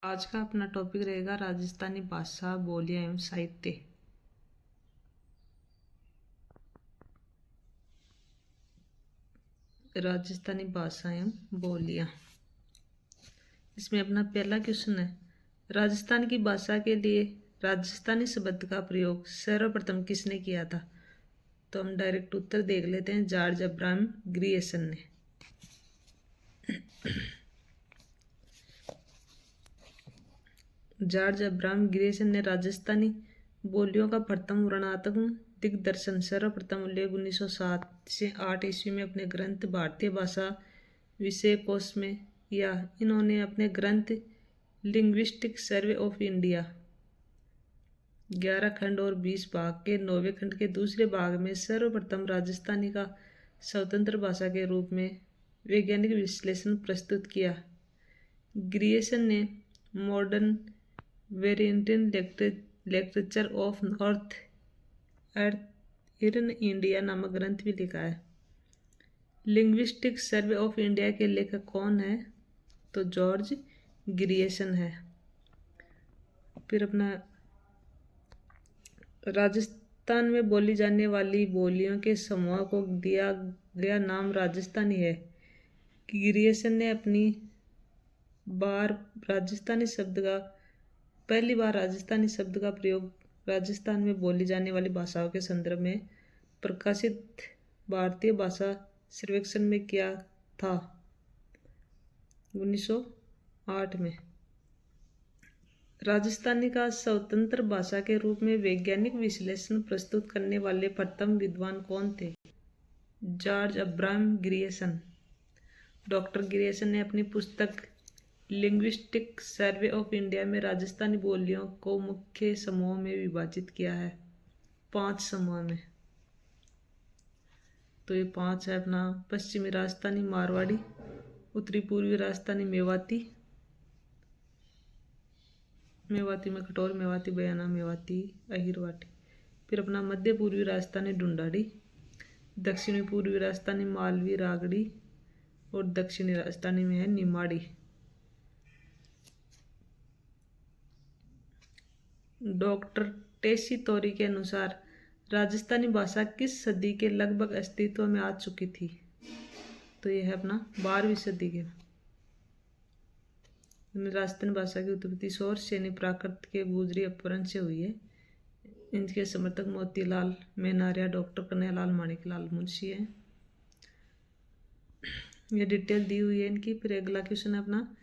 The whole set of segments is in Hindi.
आज का अपना टॉपिक रहेगा राजस्थानी भाषा, बोलियां एवं साहित्य। राजस्थानी भाषा एवं बोलियां। इसमें अपना पहला क्वेश्चन है, राजस्थान की भाषा के लिए राजस्थानी शब्द का प्रयोग सर्वप्रथम किसने किया था? तो हम डायरेक्ट उत्तर देख लेते हैं, जॉर्ज अब्राहम ग्रियर्सन ने। जॉर्ज अब्राहम ग्रियर्सन ने राजस्थानी बोलियों का प्रथम वर्णनात्मक दिग्दर्शन सर्वप्रथम उल्लेख 1907 से 8 ईस्वी में अपने ग्रंथ भारतीय भाषा विषयकोश में किया। इन्होंने अपने ग्रंथ लिंग्विस्टिक सर्वे ऑफ इंडिया 11 खंड और 20 भाग के 9वें खंड के दूसरे भाग में सर्वप्रथम राजस्थानी का स्वतंत्र भाषा के रूप में वैज्ञानिक विश्लेषण प्रस्तुत किया। ग्रियर्सन ने modern variantal literature of north eastern India नामक ग्रंथ भी लिखा है। लिंग्विस्टिक सर्वे ऑफ इंडिया के लेखक कौन है? तो जॉर्ज ग्रियर्सन है। फिर अपना राजस्थान में बोली जाने वाली बोलियों के समूह को दिया गया नाम राजस्थानी है। ग्रियर्सन ने पहली बार राजस्थानी शब्द का प्रयोग राजस्थान में बोली जाने वाली भाषाओं के संदर्भ में प्रकाशित भारतीय भाषा सर्वेक्षण में किया था 1908 में। राजस्थानी का स्वतंत्र भाषा के रूप में वैज्ञानिक विश्लेषण प्रस्तुत करने वाले प्रथम विद्वान कौन थे? George Abraham Grierson. Doctor Grierson ने अपनी पुस्तक लिंग्विस्टिक सर्वे ऑफ इंडिया में राजस्थानी बोलियों को मुख्य समूहों में विभाजित किया है, 5 समूह में। तो ये 5 है अपना पश्चिमी राजस्थानी मारवाड़ी, उत्तरी पूर्वी राजस्थानी मेवाती में खटोल मेवाती, बयाना मेवाती, अहिरवाटी। फिर अपना मध्य पूर्वी राजस्थानी ढूंढाड़ी, दक्षिणी पूर्वी राजस्थानी मालवी रागड़ी और दक्षिणी राजस्थानी में है निमाड़ी। डॉक्टर टेसी तोरी के अनुसार राजस्थानी भाषा किस सदी के लगभग अस्तित्व में आ चुकी थी? तो यह है अपना 12वीं सदी के। राजस्थानी भाषा की उत्पत्ति सौर सैनी प्राकृत के गुजरी अपभ्रंश से हुई है। इनके समर्थक मोतीलाल मेनारिया, डॉक्टर कन्हैयालाल माणिकलाल मुंशी है। ये डिटेल दी हुई है इनकी। फिर अगला क्वेश्चन है अपना,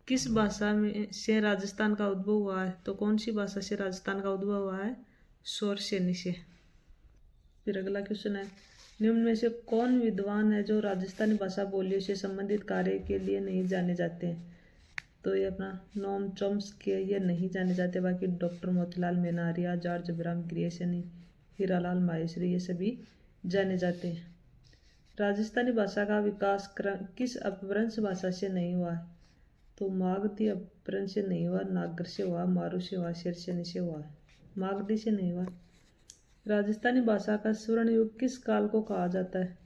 किस भाषा में से राजस्थान का उद्भव हुआ है? तो कौन सी भाषा से राजस्थान का उद्भव हुआ है? सौर सैनी से। फिर अगला क्वेश्चन है, निम्न में से कौन विद्वान है जो राजस्थानी भाषा बोलियों से संबंधित कार्य के लिए नहीं जाने जाते हैं? तो ये अपना नोम चॉम्स्की, ये नहीं जाने जाते। बाकी doctor Motilal Menaria, George Abraham Grierson, Hiralal Maheshwari, ये सभी जाने जाते हैं। राजस्थानी भाषा का विकास किस अपभ्रंश भाषा से नहीं हुआ है? तो मागधी अपभ्रंश से नहीं हुआ, नागर से हुआ, मारू से हुआ, शेरसैनी से हुआ। मागधी से नहीं हुआ। राजस्थानी भाषा का स्वर्ण युग किस काल को कहा जाता है?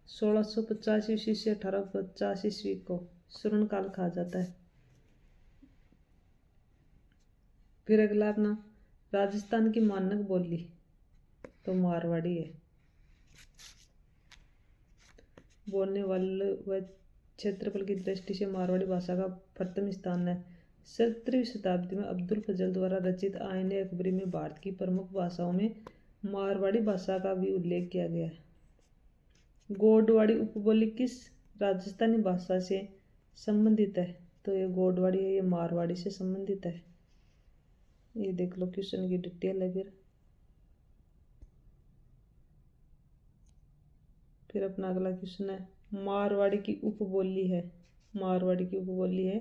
1650 ईस्वी से 1850 ईस्वी को स्वर्ण काल कहा जाता है। फिर अगला अपना, राजस्थान की मानक बोली तो मारवाड़ी है। बोलने वाले व क्षेत्रफल की दृष्टि से मारवाड़ी भाषा का प्रथम स्थान है। 17वीं शताब्दी में अब्दुल फजल द्वारा रचित आईन अकबरी में भारत की प्रमुख भाषाओं में मारवाड़ी भाषा का भी उल्लेख किया गया है। गोडवाड़ी उपबोली किस राजस्थानी भाषा से संबंधित है? तो ये गोडवाड़ी है, ये मारवाड़ी से संबंधित है। ये देख लो, क्वेश्चन की डिटेल है। फिर अपना अगला क्वेश्चन है, मारवाड़ी की उपबोली है। मारवाड़ी की उपबोली है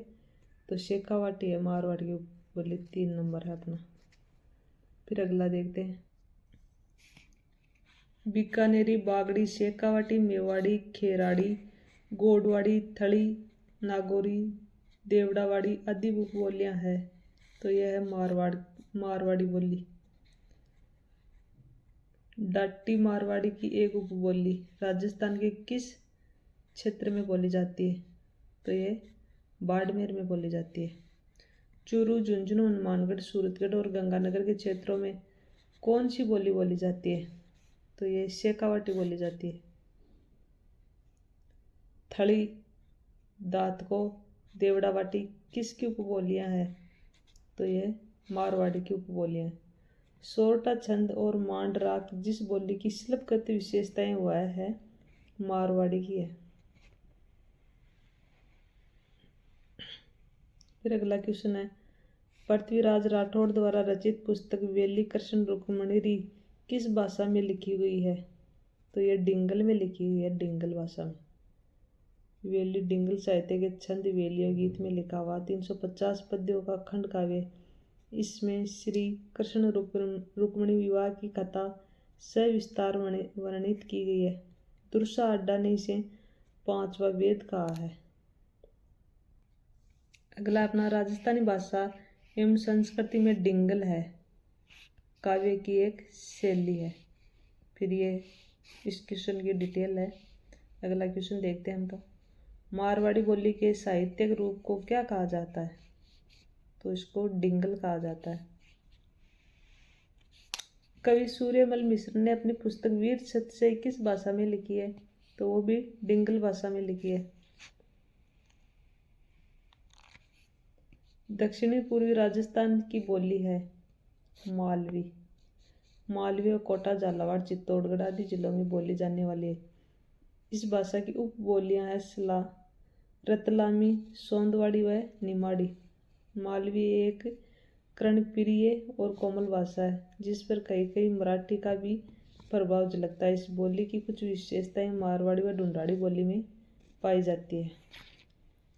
तो शेखावाटी है। मारवाड़ी की उपबोली 3 नंबर है अपना। फिर अगला देखते हैं, बीकानेरी, बागड़ी, शेखावाटी, मेवाड़ी, खेराड़ी, गोडवाड़ी, थड़ी, नागौरी, देवड़ावाड़ी आदि उपबोलियां हैं। तो यह है मारवाड़ी बोली। डाटी मारवाड़ी की एक उपबोली राजस्थान के किस क्षेत्र में बोली जाती है? तो ये बाड़मेर में बोली जाती है। चूरू, झुंझुनू, हनुमानगढ़, सूरतगढ़ और गंगानगर के क्षेत्रों में कौन सी बोली बोली जाती है? तो ये शेखावाटी बोली जाती है। थली, दातको, देवड़ावाटी किसकी उपबोलियां हैं? तो ये मारवाड़ी की उपबोलियां हैं। सोरठा छंद और मांड राग जिस बोली की शिल्पगत विशेषताएं वह है मारवाड़ी की है। फिर अगला क्वेश्चन है, पृथ्वीराज राठौड़ द्वारा रचित पुस्तक वेली कृष्ण रुक्मणी किस भाषा में लिखी गई है? तो ये डिंगल में लिखी हुई है, डिंगल भाषा में। वेली डिंगल साहित्य के छंद वेलियों गीत में लिखा हुआ 350 पद्यों का खंड काव्य। इसमें श्री कृष्ण रुक्मणी विवाह की कथा सविस्तार वर्णित की गई है। दुर्सा अड्डा ने इसे 5वां वेद कहा है। अगला अपना राजस्थानी भाषा एवं संस्कृति में डिंगल है काव्य की एक शैली है। फिर ये इस क्वेश्चन की डिटेल है। अगला क्वेश्चन देखते हैं हम। तो मारवाड़ी बोली के साहित्यिक रूप को क्या कहा जाता है? तो इसको डिंगल कहा जाता है। कवि सूर्यमल मिश्र ने अपनी पुस्तक वीर सतसई किस भाषा में लिखी है? तो वो भी डिंगल भाषा में लिखी है। दक्षिणी पूर्वी राजस्थान की बोली है मालवी। मालवी और कोटा, झालावाड़, चित्तौड़गढ़ आदि जिलों में बोली जाने वाली है। इस भाषा की उपबोलियां हैं सला, रतलामी, सोंदवाड़ी व निमाड़ी। मालवी एक कर्णप्रिय और कोमल भाषा है जिस पर कई मराठी का भी प्रभाव झलकता है। इस बोली की कुछ विशेषताएं मारवाड़ी व ढूंढाड़ी बोली में पाई जाती है।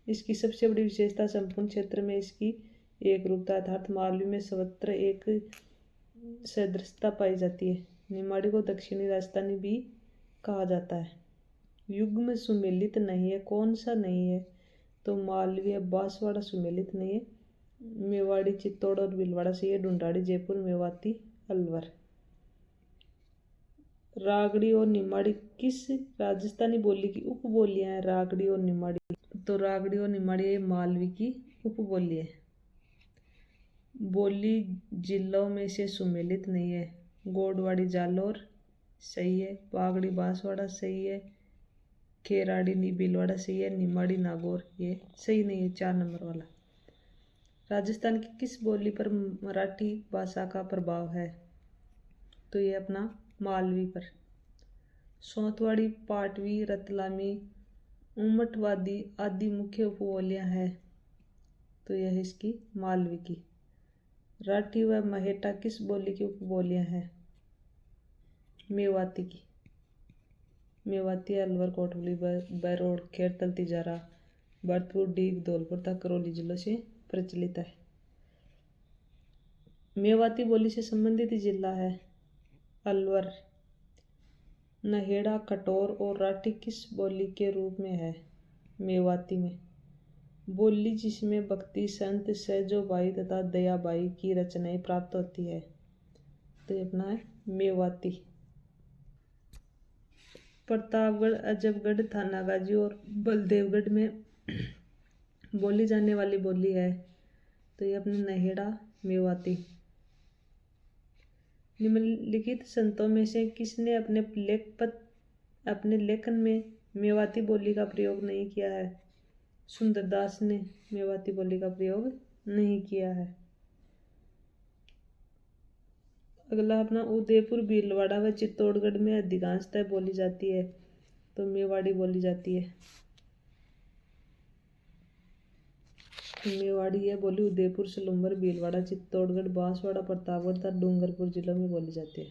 इसकी सबसे बड़ी विशेषता संपूर्ण क्षेत्र में इसकी एक रूपता अर्थात मालवी में सर्वत्र एक सदृशता पाई जाती है। निमाड़ी को दक्षिणी राजस्थानी भी कहा जाता है। युग में सुमेलित नहीं है, कौन सा नहीं है? तो मालवी बांसवाड़ा सुमेलित नहीं है। मेवाड़ी, चित्तौड़ और भीलवाड़ा से ये ढूंढाड़ी, जयपुर, मेवाती, अलवर। रागड़ी और निमाड़ी किस राजस्थानी बोली की उपबोलियां हैं? रागड़ी और निमाड़ी, तो रागड़ी और निमाड़ी मालवी की उपबोली है। बोली जिलों में से सुमेलित नहीं है। गोडवाड़ी जालौर सही है, बागड़ी बांसवाड़ा सही है, खेराड़ी भीलवाड़ा सही है, निमाड़ी नागौर ये सही नहीं है, 4 नंबर वाला। राजस्थान की किस बोली पर मराठी भाषा का प्रभाव है? तो ये अपना मालवी पर। सोंतवाड़ी, पाटवी, रतलामी, उमटवादी आदि मुख्य उपबोलियां हैं। तो यह है इसकी मालवी की। राठी व महेटा किस बोली की उपबोलियां हैं? मेवाती की। मेवाती अलवर, कोटली, बरोड़, खेड़तल, तिजारा, भरतपुर, डीग, धौलपुर तक करौली जिलों से प्रचलित है। मेवाती बोली से संबंधित जिला है अलवर। नहेड़ा, कटोर और राठी किस बोली के रूप में है? मेवाती में। बोली जिसमें भक्ति, संत, सहजोबाई तथा दयाबाई की रचनाएं प्राप्त होती है। तो ये अपना है मेवाती। प्रतापगढ़, अजबगढ़, थानागाजी और बलदेवगढ़ में बोली जाने वाली बोली है। तो ये अपने नहेड़ा, मेवाती। निम्नलिखित संतों में से किसने अपने लेखन में मेवाती बोली का प्रयोग नहीं किया है? सुंदरदास ने मेवाती बोली का प्रयोग नहीं किया है। अगला अपना उदयपुर, भीलवाड़ा व चित्तौड़गढ़ में अधिकांशतः बोली जाती है। तो मेवाड़ी बोली जाती है। मेवाड़ी है बोली उदयपुर, सलूंबर, भीलवाड़ा, चित्तौड़गढ़, बांसवाड़ा, प्रतापगढ़ तथा डूंगरपुर जिलों में बोली जाती है।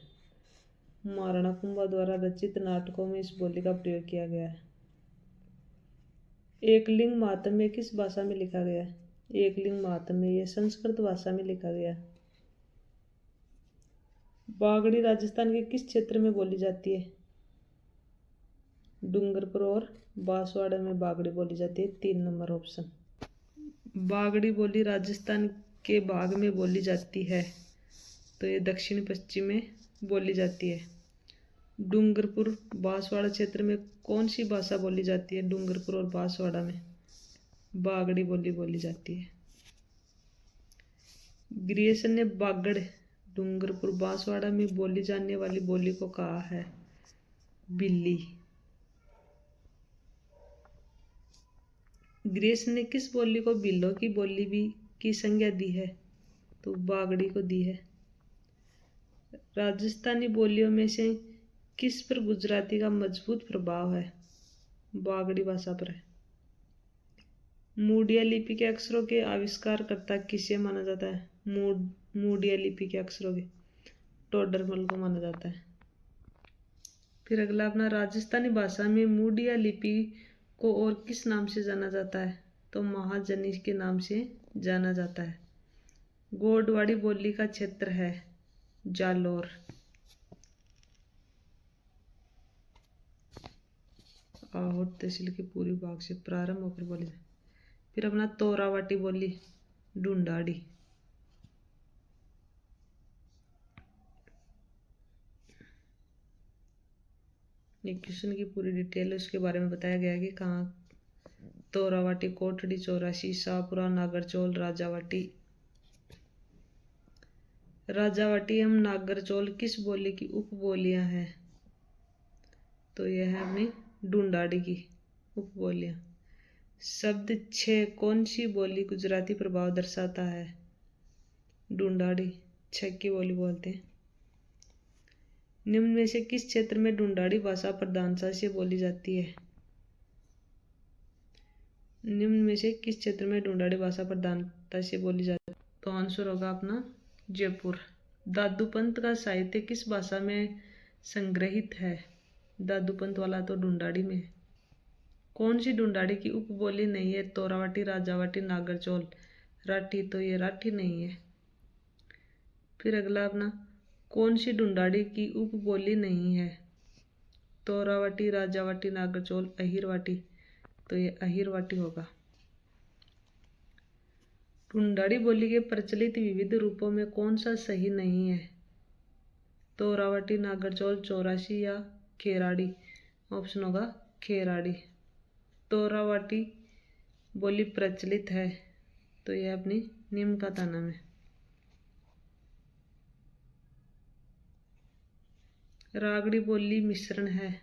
महाराणा कुंभा द्वारा रचित नाटकों में इस बोली का प्रयोग किया गया है। एकलिंग महात्म्य किस भाषा में लिखा गया है? एकलिंग महात्म्य ये संस्कृत भाषा में लिखा गया है। बागड़ी राजस्थान के किस क्षेत्र में बोली जाती है? डूंगरपुर और बांसवाड़ा में बागड़ी बोली जाती है, 3 नंबर ऑप्शन। बागड़ी बोली राजस्थान के भाग में बोली जाती है। तो ये दक्षिण पश्चिम में बोली जाती है। डूंगरपुर, बांसवाड़ा क्षेत्र में कौन सी भाषा बोली जाती है? डूंगरपुर और बांसवाड़ा में बागड़ी बोली बोली जाती है। ग्रियर्सन ने बागड़ डूंगरपुर बांसवाड़ा में बोली जाने वाली बोली को कहा है बिल्ली। ग्रियर्सन ने किस बोली को बिल्लों की बोली भी की संज्ञा दी है? तो बागड़ी को दी है। राजस्थानी बोलियों में से किस पर गुजराती का मजबूत प्रभाव है? बागड़ी भाषा पर है। मूडिया लिपि के अक्षरों के आविष्कारकर्ता किसे माना जाता है? मूडिया लिपि के अक्षरों के टोडरमल को माना जाता है। फिर अगला अपना राजस्थानी भाषा में मूडिया लिपि को और किस नाम से जाना जाता है? तो महाजनी के नाम से जाना जाता है। गोडवाड़ी बोली का क्षेत्र है जालोर। आहोट तहसील के पूर्वी भाग से प्रारंभ होकर बोली जाए। फिर अपना तोरावाटी बोली ढूंढाड़ी। ये क्वेश्चन की पूरी डिटेल उसके बारे में बताया गया है कि कहाँ तोरावाटी, कोटड़ी, चौरासी, शाहपुरा, नागरचौल, राजावाटी। राजावाटी एवं नागरचौल किस बोली की उपबोलियां हैं? तो यह है अपनी ढूंढाड़ी की उपबोलियां। शब्द छह कौन सी बोली गुजराती प्रभाव दर्शाता है? ढूंढाड़ी छह की बोली बोलते हैं। निम्न में से किस क्षेत्र में ढूंढाड़ी भाषा प्रधानता से बोली जाती है? निम्न में से किस क्षेत्र में ढूंढाड़ी भाषा प्रधानता से बोली जाती है? तो आंसर होगा अपना जयपुर। दादूपंत का साहित्य किस भाषा में संग्रहित है? दादूपंत वाला तो ढूंढाड़ी में है। कौन सी ढूंढाड़ी की उपबोली नहीं है? तोरावाटी, राजावाटी, नागरचौल, राठी। तो ये राठी नहीं है। फिर अगला अपना कौन सी ढूंढाड़ी की उपबोली नहीं है? तोरावाटी, राजावाटी, नागरचौल, अहिरवाटी। तो ये अहिरवाटी होगा। ढूंढाड़ी बोली के प्रचलित विविध रूपों में कौन सा सही नहीं है? तोरावाटी, नागरचौल, चौरासी या खेराड़ी। ऑप्शन होगा खेराड़ी। तोरावाटी बोली प्रचलित है तो यह अपनी निम्न का ताना में। रागड़ी बोली मिश्रण है।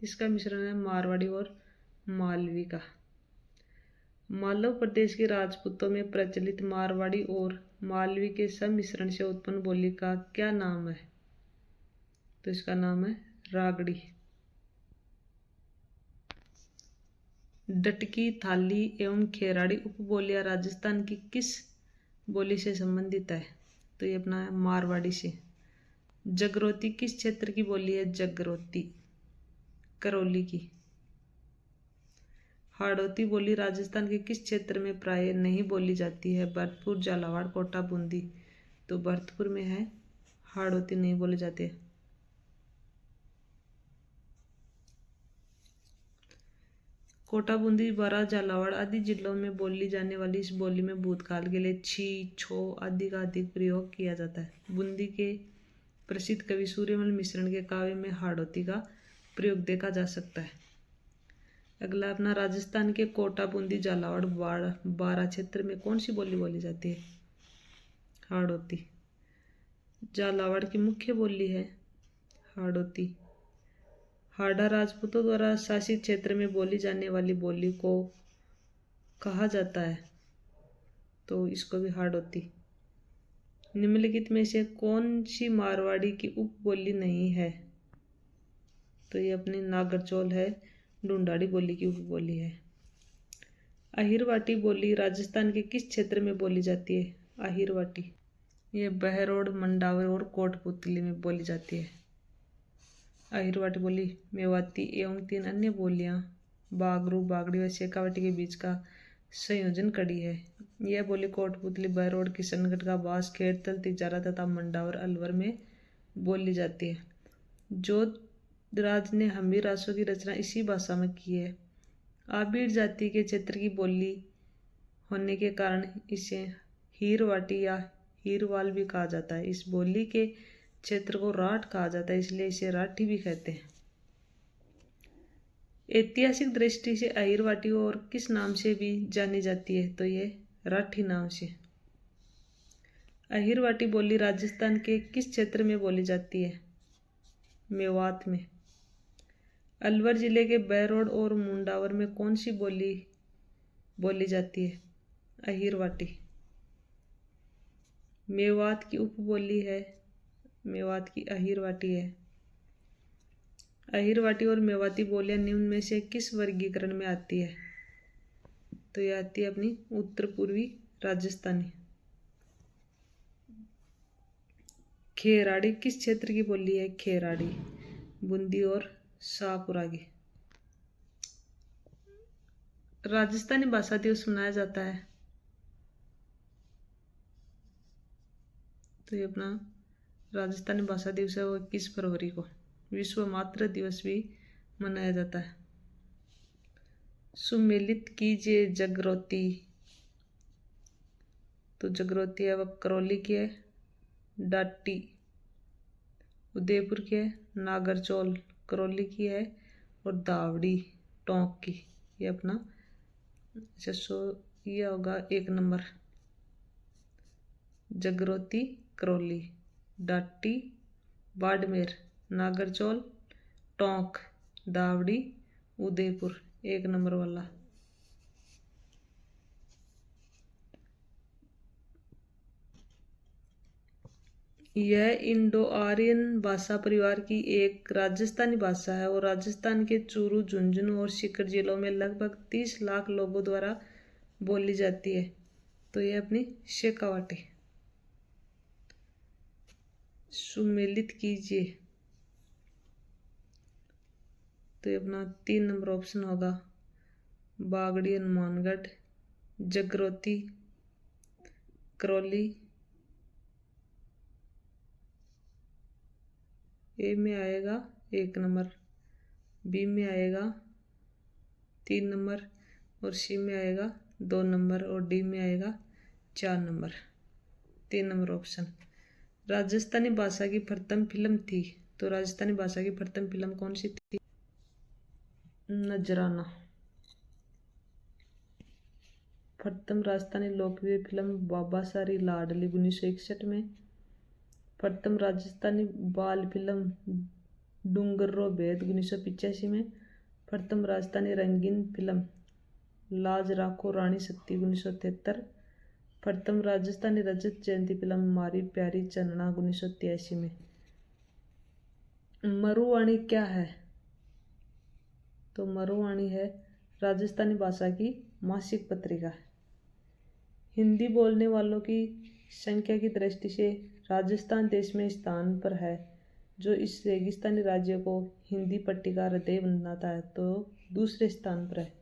इसका मिश्रण है मारवाड़ी और मालवी का। मालव प्रदेश के राजपूतों में प्रचलित मारवाड़ी और मालवी के सम्मिश्रण से उत्पन्न बोली का क्या नाम है? तो इसका नाम है रागड़ी। डटकी, थाली एवं खेराड़ी उपबोलियां राजस्थान की किस बोली से संबंधित है? तो ये अपना है मारवाड़ी से। जगरोती किस क्षेत्र की बोली है? जगरोती करौली की। हाड़ौती बोली राजस्थान के किस क्षेत्र में प्राय नहीं बोली जाती है? भरतपुर, झालावाड़, कोटा, बूंदी। तो भरतपुर में है, हाड़ौती नहीं बोले जाते। कोटा, बूंदी, बारां, झालावाड़ आदि जिलों में बोली जाने वाली इस बोली में भूतकाल के लिए छी, छो आदि का अधिक प्रयोग किया जाता है। बूंदी के प्रसिद्ध कवि सूर्यमल मिश्रण के काव्य में हाड़ौती का प्रयोग देखा जा सकता है। अगला अपना राजस्थान के कोटा, बूंदी, झालावाड़, बारां क्षेत्र में कौन सी बोली बोली जाती है? हाड़ौती। झालावाड़ की मुख्य बोली है हाड़ौती। हाड़ा राजपूतों द्वारा शासित क्षेत्र में बोली जाने वाली बोली को कहा जाता है तो इसको भी हाड़ौती। निम्नलिखित में से कौन सी मारवाड़ी की उपबोली नहीं है? तो ये अपनी नागरचौल है, ढूंढाड़ी बोली की उपबोली है। अहिरवाटी बोली राजस्थान के किस क्षेत्र में बोली जाती है? अहिरवाटी ये बहरोड, मंडावर और कोटपुतली में बोली जाती है। अहिरवाटी बोली मेवाती एवं 3 अन्य बोलियां बागरू, बागड़ी व शेखावाटी के बीच का संयोजन कड़ी है। यह बोली कोटपुतली, बहरोड, किशनगढ़ का बास, खेड़तल, तिजारा तथा मंडावर, अलवर में बोली जाती है। जोधराज ने हम्बी रासों की रचना इसी भाषा में की है। आबिड़ जाति के क्षेत्र की बोली होने के कारण इसे हीरवाटी या हीरवाल भी कहा जाता है। इस बोली के क्षेत्र को राठ कहा जाता है, इसलिए इसे राठी भी कहते हैं। ऐतिहासिक दृष्टि से अहिरवाटी और किस नाम से भी जानी जाती है? तो ये राठी नाम से। अहिरवाटी बोली राजस्थान के किस क्षेत्र में बोली जाती है? मेवात में। अलवर जिले के बहरोड और मुंडावर में कौन सी बोली बोली जाती है? अहिरवाटी। मेवात की उपबोली है, मेवात की अहिरवाटी है। अहिरवाटी और मेवाती बोलियां निम्न में से किस वर्गीकरण में आती है? तो ये आती है अपनी उत्तर पूर्वी राजस्थानी। खेराड़ी किस क्षेत्र की बोली है? खेराड़ी बूंदी और शाहपुरा की। राजस्थानी भाषा दिवस मनाया जाता है, तो ये अपना राजस्थानी भाषा दिवस है वो 21 फरवरी को। विश्व मातृ दिवस भी मनाया जाता है। सुमेलित कीजिए जगरोती, तो जगरोती है वह करौली की है। डाटी उदयपुर की है। नागरचौल करौली की है। और दावड़ी टोंक की। ये अपना ये होगा 1 नंबर। जगरोती करौली, डाटी बाड़मेर, नागरचौल टोंक, दावड़ी उदयपुर 1 नंबर वाला। यह इंडो आर्यन भाषा परिवार की एक राजस्थानी भाषा है और राजस्थान के चूरू, झुंझुनू और सीकर जिलों में लगभग 30 लाख लोगों द्वारा बोली जाती है। तो यह अपनी शेखावाटी। सुमेलित कीजिए, तो ये अपना 3 नंबर ऑप्शन होगा। बागड़ी हनुमानगढ़, जगरोती करौली। ए में आएगा 1 नंबर, बी में आएगा 3 नंबर और सी में आएगा 2 नंबर और डी में आएगा 4 नंबर। 3 number option. राजस्थानी भाषा की प्रथम फिल्म थी, तो राजस्थानी भाषा की प्रथम फिल्म कौन सी थी? नजराना। प्रथम राजस्थानी लोकप्रिय फिल्म बाबा सारी लाडली 1961 में। प्रथम राजस्थानी बाल फिल्म डूंगर्रो भेद 1985 में। प्रथम राजस्थानी रंगीन फिल्म लाज राखो रानी शक्ति 1973। प्रथम राजस्थानी रजत जयंती फिल्म मारी प्यारी चन्ना 1983 में। मरुवाणी क्या है? तो मरुवाणी है राजस्थानी भाषा की मासिक पत्रिका। हिंदी बोलने वालों की संख्या की दृष्टि से राजस्थान देश में स्थान पर है, जो इस रेगिस्तानी राज्य को हिंदी पट्टी का हृदय बनाता है, तो दूसरे स्थान पर है।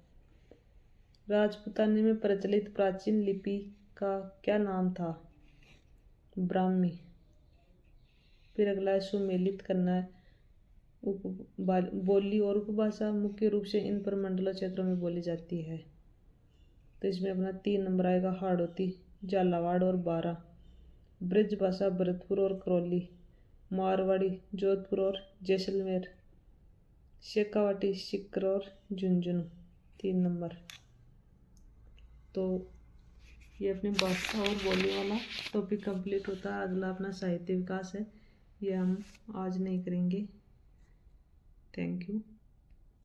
राजपूतानी में प्रचलित प्राचीन लिपि का क्या नाम था? ब्राह्मी। फिर अगला है सुमेलित करना है बोली और उपभाषा मुख्य रूप से इन प्रमंडल क्षेत्रों में बोली जाती है, तो इसमें अपना 3 नंबर आएगा हाड़ौती, झालावाड़ और बारा। ब्रज भाषा भरतपुर और करौली, मारवाड़ी जोधपुर और जैसलमेर, शेखावाटी सीकर और झुंझुनू 3 नंबर। तो ये अपनी भाषा और बोली वाला टॉपिक कंप्लीट होता है। अगला अपना साहित्य विकास है, ये हम आज नहीं करेंगे। Thank you.